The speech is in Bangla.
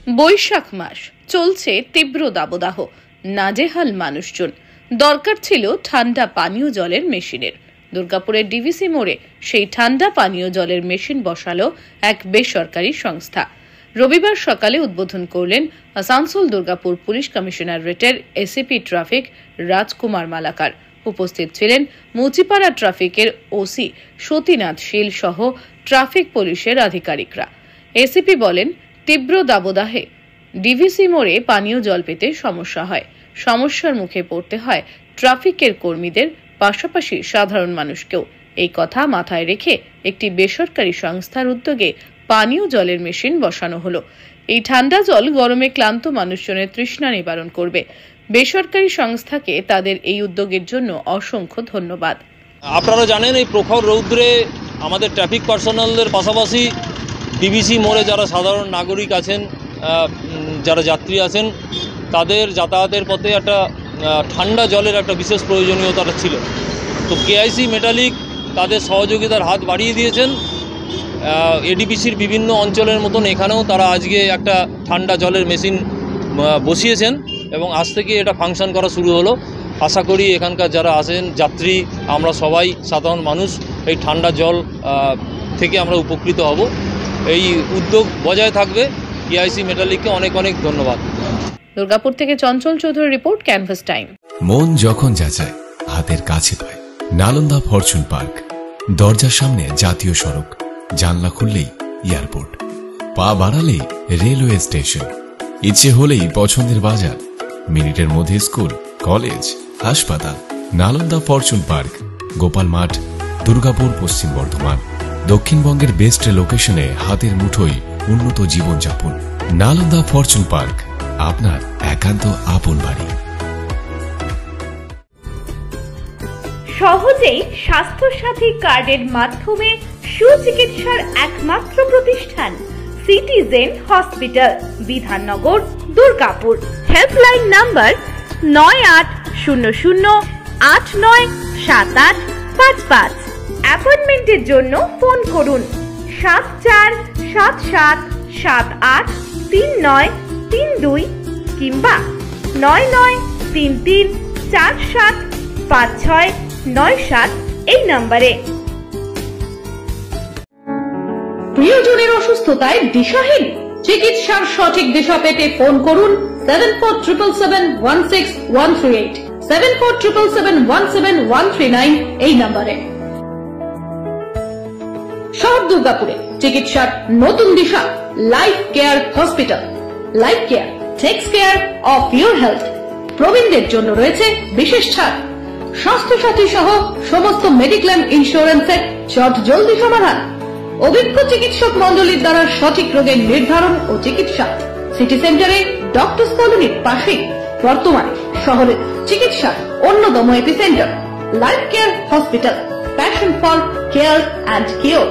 বৈশাখ মাস, চলছে তীব্র দাবদাহ, নাজেহাল মানুষজন। দরকার ছিল ঠান্ডা পানীয় জলের মেশিনের। দুর্গাপুরের ডিভিসি মোড়ে সেই ঠান্ডা পানীয় জলের মেশিন বসালো এক বেসরকারি সংস্থা। রবিবার সকালে উদ্বোধন করলেন আসানসোল দুর্গাপুর পুলিশ কমিশনারেটের এসিপি ট্রাফিক রাজকুমার মালাকার। উপস্থিত ছিলেন মুচিপাড়া ট্রাফিকের ওসি সতীনাথ শীল সহ ট্রাফিক পুলিশের আধিকারিকরা। এসিপি বলেন, তীব্র দাবদাহে ডিভিসি মোড়ে পানীয় জল পেতে সমস্যা হয়। সমস্যার মুখে পড়তে হয় ট্রাফিকের কর্মীদের, পাশাপাশি সাধারণ মানুষকেও। এই কথা মাথায় রেখে একটি বেসরকারি সংস্থার উদ্যোগে পানীয় জলের মেশিন বসানো হলো। এই ঠান্ডা জল গরমে ক্লান্ত মানুষজনের তৃষ্ণা নিবারণ করবে। বেসরকারি সংস্থাকে তাদের এই উদ্যোগের জন্য অসংখ্য ধন্যবাদ। আপনারা জানেন, এই প্রখর রৌদ্রে আমাদের ট্রাফিক পার্সোনালদের পাশাপাশি ডিভিসি মোড়ে যারা সাধারণ নাগরিক আছেন, যারা যাত্রী আছেন, তাদের যাতায়াতের পথে একটা ঠান্ডা জলের একটা বিশেষ প্রয়োজনীয়তা ছিল। তো কেআইসি মেটালিক তাদের সহযোগিতার হাত বাড়িয়ে দিয়েছেন। এডিপিসির বিভিন্ন অঞ্চলের মতন এখানেও তারা আজকে একটা ঠান্ডা জলের মেশিন বসিয়েছেন এবং আজ থেকে এটা ফাংশন করা শুরু হলো। আশা করি এখানকার যারা আছেন যাত্রী, আমরা সবাই সাধারণ মানুষ এই ঠান্ডা জল থেকে আমরা উপকৃত হব। এই উদ্যোগ বজায় থাকবে। কেআইসি মেটালিককে অনেক অনেক ধন্যবাদ। দুর্গাপুর থেকে Chanchal Chowdhury report, canvas time. মন যখন যাচায় হাতের কাছে পায় নালন্দা ফরচুন পার্ক। দরজার সামনে জাতীয় সড়ক, জানলা খুললেই এয়ারপোর্ট, পা বাড়ালেই রেলওয়ে স্টেশন, ইচ্ছে হলেই পছন্দের বাজার, মিনিটের মধ্যে স্কুল, কলেজ, হাসপাতাল। নালন্দা ফরচুন পার্ক, গোপাল মাঠ, দুর্গাপুর, পশ্চিম বর্ধমান। দক্ষিণবঙ্গের বেস্ট লোকেশনে হাতের মুঠোয় উন্নত জীবনযাপন। নালন্দা ফরচুন পার্ক, আপনার একান্ত আপন বাড়ি। সহজেই স্বাস্থ্যসাথী কার্ডের মাধ্যমে সুচিকিৎসার একমাত্র প্রতিষ্ঠান citizen hospital, Bidhannagar, Durgapur. Helpline number 9800897855। অ্যাপয়েন্টমেন্টের জন্য ফোন করুন 7477783932 কিংবা 9933475697 এই নম্বরে। প্রিয়জনের অসুস্থতায় দিশাহীন, চিকিৎসার সঠিক দিশা পেতে ফোন করুন 7477716138, 7477717139 এই নম্বরে। শহর দুর্গাপুরে চিকিৎসার নতুন দিশা Life Care Hospital. Life Care takes care of your health. প্রবীণদের জন্য রয়েছে বিশেষ ছাড়। স্বাস্থ্যসাথী সহ সমস্ত মেডিক্লেম ইন্স্যুরেন্সের চট জলদি সমাধান। অভিজ্ঞ চিকিৎসক মন্ডলীর দ্বারা সঠিক রোগের নির্ধারণ ও চিকিৎসা। সিটি সেন্টারে ডক্টরস কলোনির পাশেই বর্তমানে শহরের চিকিৎসার অন্যতম epicentre life Care hospital. Passion for care and cure.